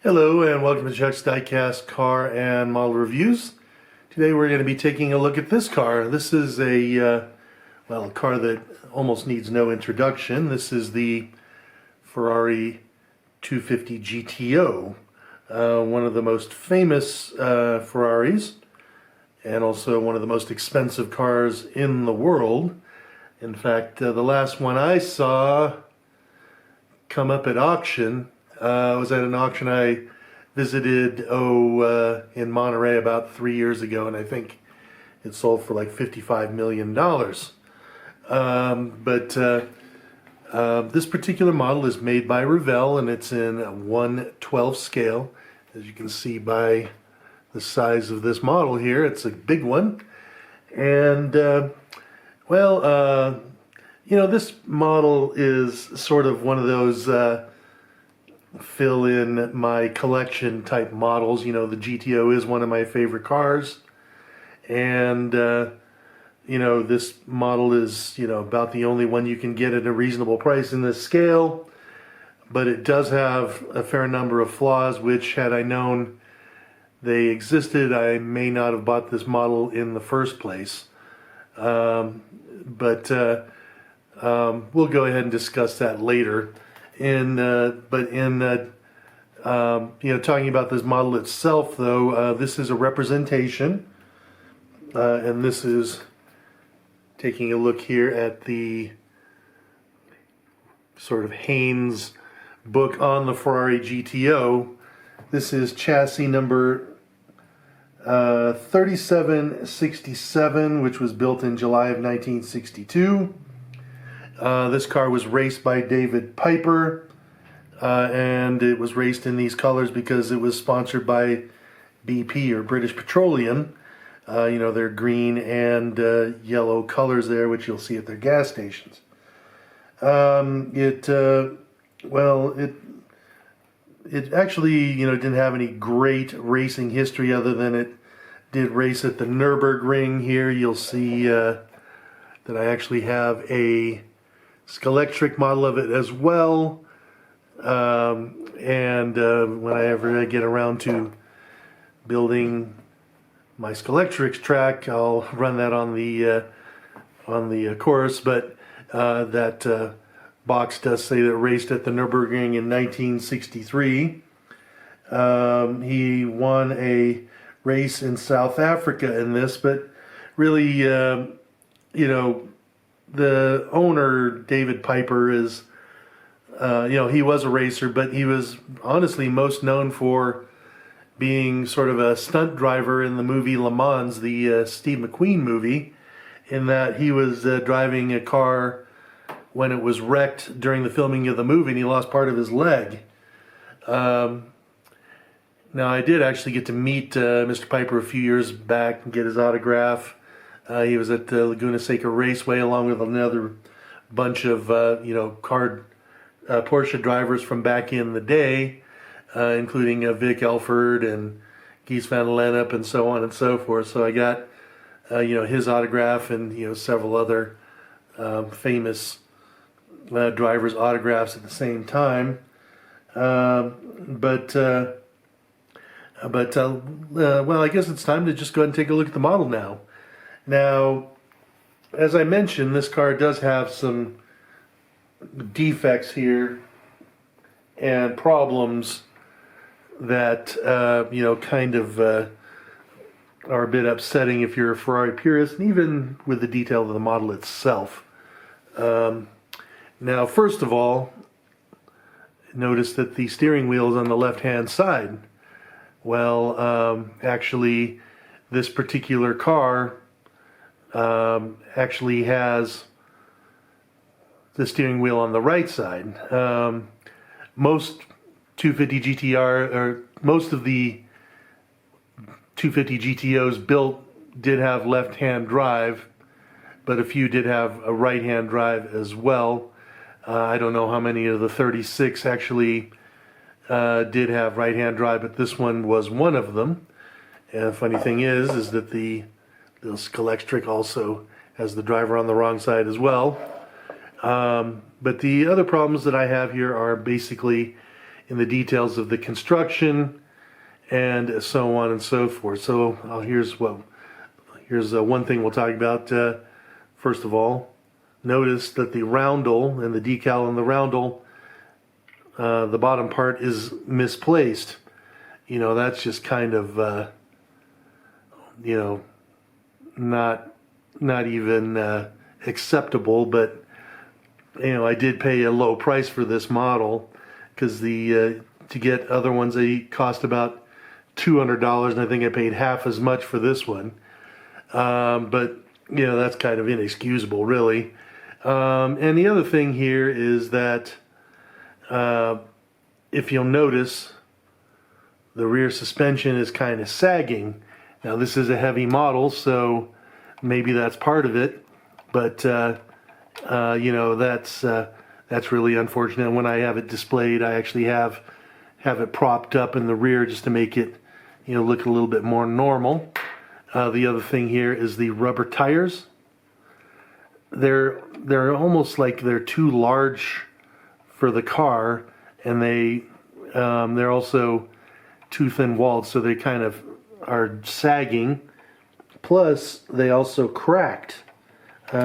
Hello and welcome to Chuck's Diecast car and model reviews. Today we're going to be taking a look at this car. This is a car that almost needs no introduction. This is the Ferrari 250 GTO, one of the most famous Ferraris and also one of the most expensive cars in the world. In fact, the last one I saw come up at auction was at an auction I visited in Monterey about 3 years ago, and I think it sold for like $55 million. This particular model is made by Revell, and it's in a 1/12 scale. As you can see by the size of this model here, it's a big one. And this model is sort of one of those fill in my collection type models. You know, the GTO is one of my favorite cars, and this model is about the only one you can get at a reasonable price in this scale, but it does have a fair number of flaws which, had I known they existed, I may not have bought this model in the first place. We'll go ahead and discuss that later. Talking about this model itself, though, this is a representation, and this is taking a look here at the sort of Haynes book on the Ferrari GTO. This is chassis number 3767, which was built in July of 1962. This car was raced by David Piper, and it was raced in these colors because it was sponsored by BP, or British Petroleum. Their green and yellow colors there, which you'll see at their gas stations. It actually, didn't have any great racing history other than it did race at the Nürburgring. Here you'll see that I actually have a Scalextric model of it as well, when I ever get around to building my Scalextric track, I'll run that on the course. But that box does say that it raced at the Nürburgring in 1963. He won a race in South Africa in this, but really, the owner, David Piper, is, he was a racer, but he was honestly most known for being sort of a stunt driver in the movie Le Mans, the Steve McQueen movie, in that he was driving a car when it was wrecked during the filming of the movie, and he lost part of his leg. Now, I did actually get to meet Mr. Piper a few years back and get his autograph. He was at the Laguna Seca Raceway along with another bunch of Porsche drivers from back in the day, including Vic Elford and Gies van Lennep and so on and so forth. So I got his autograph and several other famous drivers' autographs at the same time. I guess it's time to just go ahead and take a look at the model now. Now, as I mentioned, this car does have some defects here and problems that are a bit upsetting if you're a Ferrari purist, and even with the detail of the model itself. Now, first of all, notice that the steering wheel is on the left-hand side. Well, actually, this particular car actually has the steering wheel on the right side. Most 250 GTR, or most of the 250 GTOs built did have left-hand drive, but a few did have a right-hand drive as well. I don't know how many of the 36 actually did have right-hand drive, but this one was one of them. And the funny thing is that the Scalextric also has the driver on the wrong side as well. But the other problems that I have here are basically in the details of the construction and so on and so forth. So here's one thing we'll talk about. First of all, notice that the roundel and the decal on the roundel, the bottom part is misplaced. You know, that's just kind of, you know, not even acceptable. But you know, I did pay a low price for this model because to get other ones, they cost about $200, and I think I paid half as much for this one. But you know, that's kind of inexcusable, really. And the other thing here is that if you'll notice, the rear suspension is kind of sagging. Now this is a heavy model, so maybe that's part of it, but you know, that's really unfortunate. When I have it displayed, I actually have it propped up in the rear just to make it, you know, look a little bit more normal. The other thing here is the rubber tires. They're almost like they're too large for the car, and they're also too thin-walled, so they kind of are sagging. Plus, they also cracked. I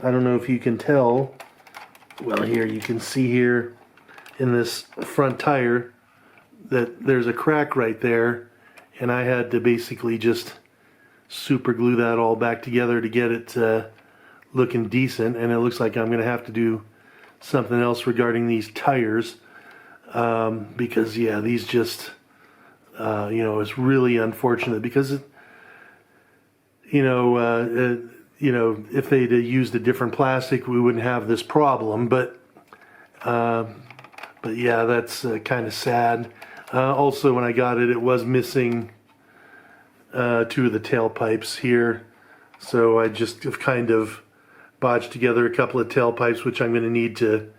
don't know if you can tell. Well, here you can see here in this front tire that there's a crack right there, and I had to basically just super glue that all back together to get it looking decent. And it looks like I'm going to have to do something else regarding these tires, because yeah, these just you know, it's really unfortunate because you know, if they'd used a different plastic, we wouldn't have this problem. But yeah, that's kind of sad. Also, when I got it, it was missing two of the tailpipes here, so I just have kind of botched together a couple of tailpipes, which I'm going to need to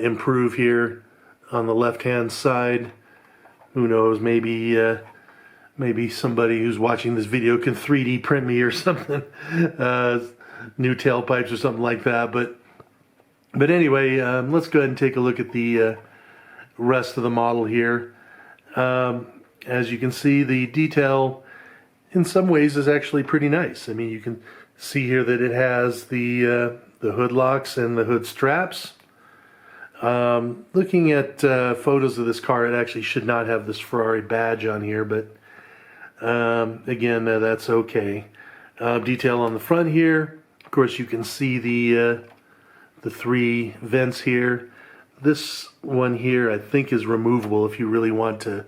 improve here on the left-hand side. Who knows? Maybe somebody who's watching this video can 3D print me or something, new tailpipes or something like that. But anyway, let's go ahead and take a look at the rest of the model here. As you can see, the detail in some ways is actually pretty nice. I mean, you can see here that it has the hood locks and the hood straps. Looking at photos of this car, it actually should not have this Ferrari badge on here, but again, that's okay. Detail on the front here. Of course, you can see the three vents here. This one here, I think, is removable if you really want to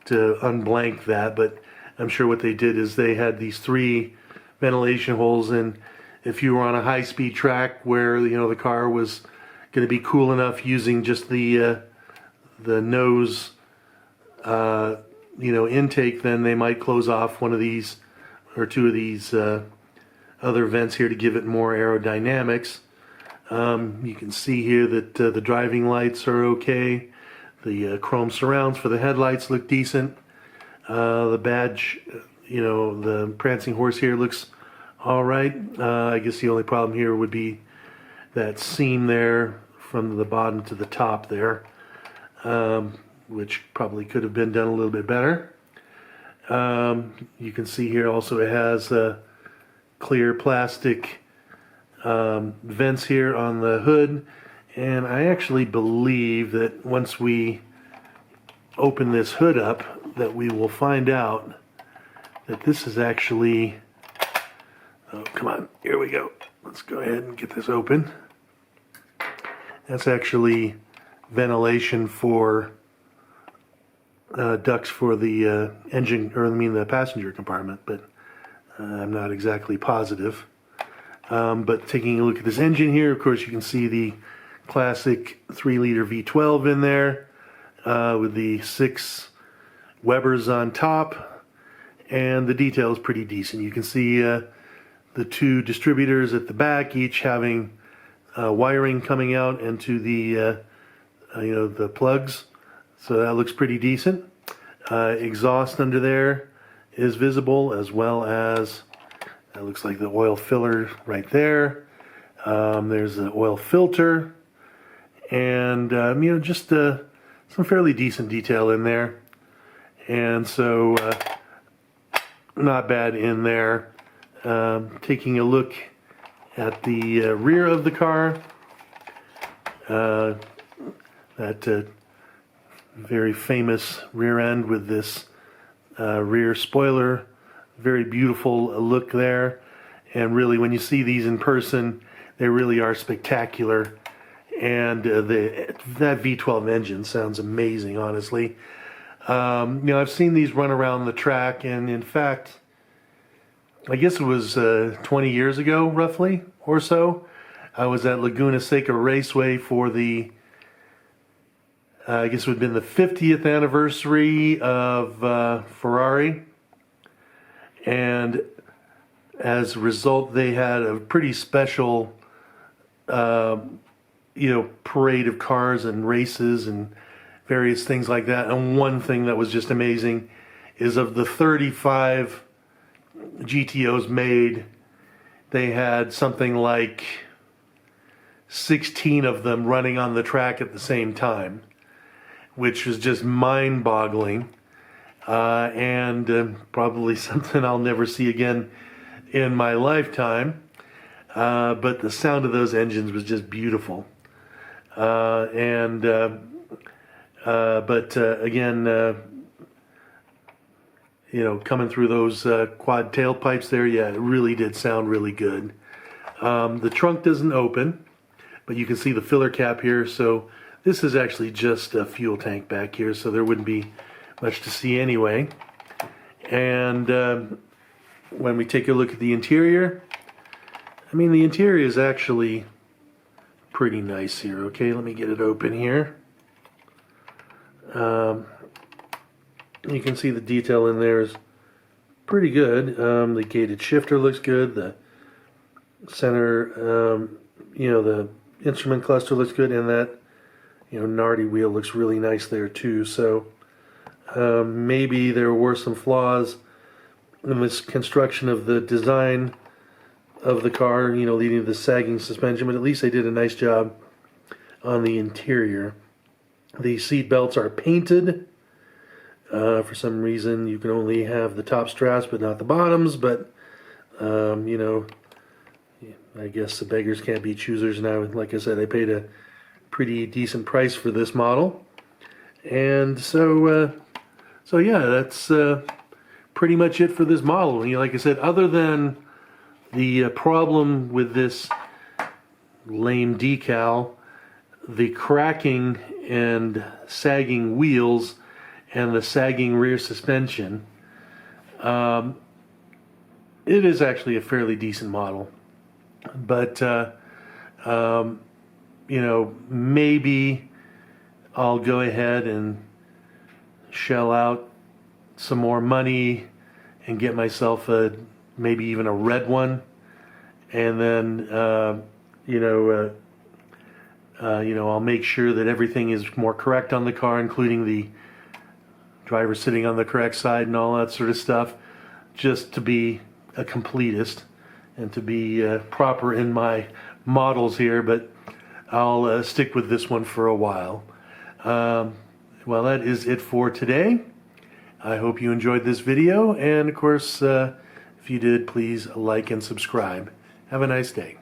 unblank that, but I'm sure what they did is they had these three ventilation holes, and if you were on a high-speed track where, you know, the car was going to be cool enough using just the nose you know, intake, then they might close off one of these or two of these other vents here to give it more aerodynamics. You can see here that the driving lights are okay. The chrome surrounds for the headlights look decent. The badge, you know, the prancing horse here looks all right. I guess the only problem here would be that seam there from the bottom to the top there, which probably could have been done a little bit better. You can see here also it has clear plastic vents here on the hood, and I actually believe that once we open this hood up that we will find out that this is actually, oh come on, here we go, let's go ahead and get this open. That's actually ventilation for ducts for the engine, or I mean the passenger compartment, but I'm not exactly positive. But taking a look at this engine here, of course you can see the classic 3-liter V12 in there with the 6 Webers on top, and the detail is pretty decent. You can see the 2 distributors at the back, each having wiring coming out into the you know, the plugs, so that looks pretty decent. Exhaust under there is visible, as well as that looks like the oil filler right there. There's the oil filter, and you know, just some fairly decent detail in there, and so not bad in there. Taking a look at the rear of the car, that very famous rear end with this rear spoiler, very beautiful look there. And really, when you see these in person, they really are spectacular. And that V12 engine sounds amazing, honestly. I've seen these run around the track, and in fact, I guess it was 20 years ago, roughly, or so. I was at Laguna Seca Raceway for the, I guess it would have been the 50th anniversary of Ferrari. And as a result, they had a pretty special, parade of cars and races and various things like that. And one thing that was just amazing is of the 35 GTOs made, they had something like 16 of them running on the track at the same time, which was just mind-boggling, and probably something I'll never see again in my lifetime. But the sound of those engines was just beautiful. Again, coming through those quad tailpipes there, yeah, it really did sound really good. The trunk doesn't open, but you can see the filler cap here, so this is actually just a fuel tank back here, so there wouldn't be much to see anyway. And when we take a look at the interior, I mean, the interior is actually pretty nice here. Okay, let me get it open here. You can see the detail in there is pretty good. The gated shifter looks good. The center, the instrument cluster looks good, and that, Nardi wheel looks really nice there too. So maybe there were some flaws in this construction of the design of the car, leading to the sagging suspension, but at least they did a nice job on the interior. The seat belts are painted. For some reason, you can only have the top straps but not the bottoms, but I guess the beggars can't be choosers now. Like I said, I paid a pretty decent price for this model, and so yeah, that's pretty much it for this model. Like I said, other than the problem with this lame decal, the cracking and sagging wheels, and the sagging rear suspension, it is actually a fairly decent model. But maybe I'll go ahead and shell out some more money and get myself maybe even a red one, and then I'll make sure that everything is more correct on the car, including the driver sitting on the correct side and all that sort of stuff, just to be a completist and to be proper in my models here. But I'll stick with this one for a while. Well, that is it for today. I hope you enjoyed this video, and of course, if you did, please like and subscribe. Have a nice day.